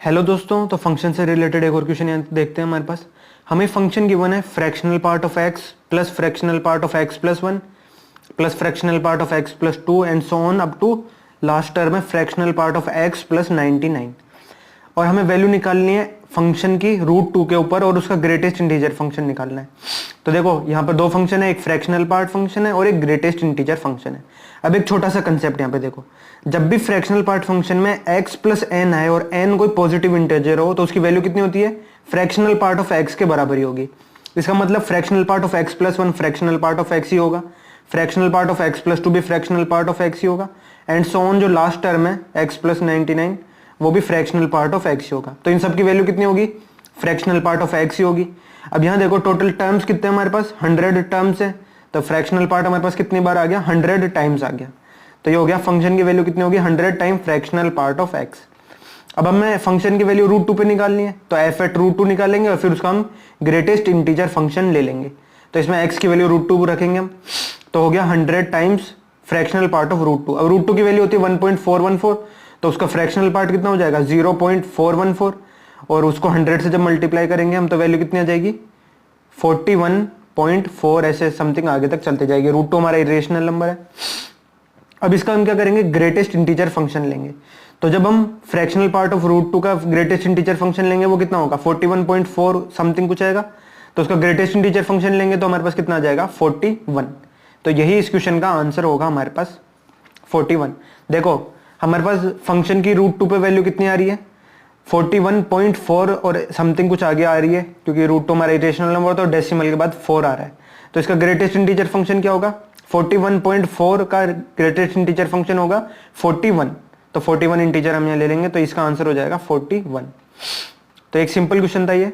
Hello दोस्तों, तो function से रिलेटेड एक और क्वेश्चन यहाँ देखते हैं हमारे पास। हमें फंक्शन गिवन है fractional part of x plus fractional part of x plus 1 plus fractional part of x plus 2 and so on up to last term है fractional part of x plus 99। और हमें वैल्यू निकालनी है function की √2 के ऊपर और उसका ग्रेटेस्ट इंटीजर फंक्शन निकालना है। तो देखो यहाँ पर दो फंक्शन है, एक फ्रैक्शनल पार्ट फंक्शन है और एक ग्रेटेस्ट इंटीजर फंक्शन है। अब एक छोटा सा कंसेप्ट यहाँ पे देखो, जब भी फ्रैक्शनल पार्ट फंक्शन में x प्लस एन आए और n कोई पॉजिटिव इंटीजर हो तो उसकी वैल्यू कितनी होती है, फ्रैक्शनल पार्ट ऑफ x के बराबर ही होगी। इसका मतलब fractional part of x plus 1 fractional part of x ही होगा, fractional part of x plus 2 भी फ्रैक्शनल पार्ट ऑफ x ही होगा, एंड सो ऑन जो लास्ट टर्म है x प्लस 99 वो भी फ्रैक्शनल पार्ट ऑफ x ही होगा। तो इन सब की वैल्यू कितनी होगी, फ्रैक्शनल पार्ट ऑफ x ही होगी। अब यहाँ देखो टोटल टर्म्स कितने हमारे पास, 100 टर्म्स है, तो फ्रैक्शनल पार्ट हमारे पास कितनी बार आ गया, 100 टाइम्स आ गया। तो ये हो गया फंक्शन की वैल्यू कितनी होगी, 100 time fractional part of x। अब हमें फंक्शन की वैल्यू √2 पे निकालनी है, तो f एट √2 निकालेंगे और फिर उसका हम ग्रेटेस्ट इंटीजर फंक्शन ले लेंगे। तो इसमें x की वैल्यू √2 रखेंगे हम, तो हो गया 100 टाइम्स फ्रैक्शनल पार्ट ऑफ √2। अब √2 की वैल्यू होती है 1.414, तो उसका फ्रैक्शनल पार्ट कितना हो जाएगा 0.414, और उसको 100 से जब मल्टीप्लाई करेंगे हम तो वैल्यू कितनी आ जाएगी 41.4, ऐसे समथिंग आगे तक चलते जाएगी। √2 हमारा इरेशनल नंबर है। अब इसका हम क्या करेंगे, ग्रेटेस्ट इंटीजर फंक्शन लेंगे। तो जब हम फ्रैक्शनल पार्ट ऑफ √2 का ग्रेटेस्ट इंटीजर फंक्शन लेंगे वो कितना होगा 41.4 समथिंग कुछ आएगा, तो उसका ग्रेटेस्ट इंटीजर फंक्शन लेंगे तो हमारे पास कितना आ जाएगा 41। तो यही इस क्वेश्चन का आंसर होगा हमारे पास 41। देखो हमारे पास फंक्शन की √2 पे वैल्यू कितनी आ रही है 41.4 और समथिंग कुछ आगे आ रही है, क्योंकि √2 हमारा इरेशनल नंबर तो डेसिमल के बाद 4 आ रहा है। तो इसका ग्रेटेस्ट इंटीजर फंक्शन क्या होगा, 41.4 का ग्रेटेस्ट इंटीजर फंक्शन होगा 41, तो 41 इंटीजर हम यहाँ ले लेंगे, तो इसका आंसर हो जाएगा 41। तो एक सिंपल क्वेश्चन था ये।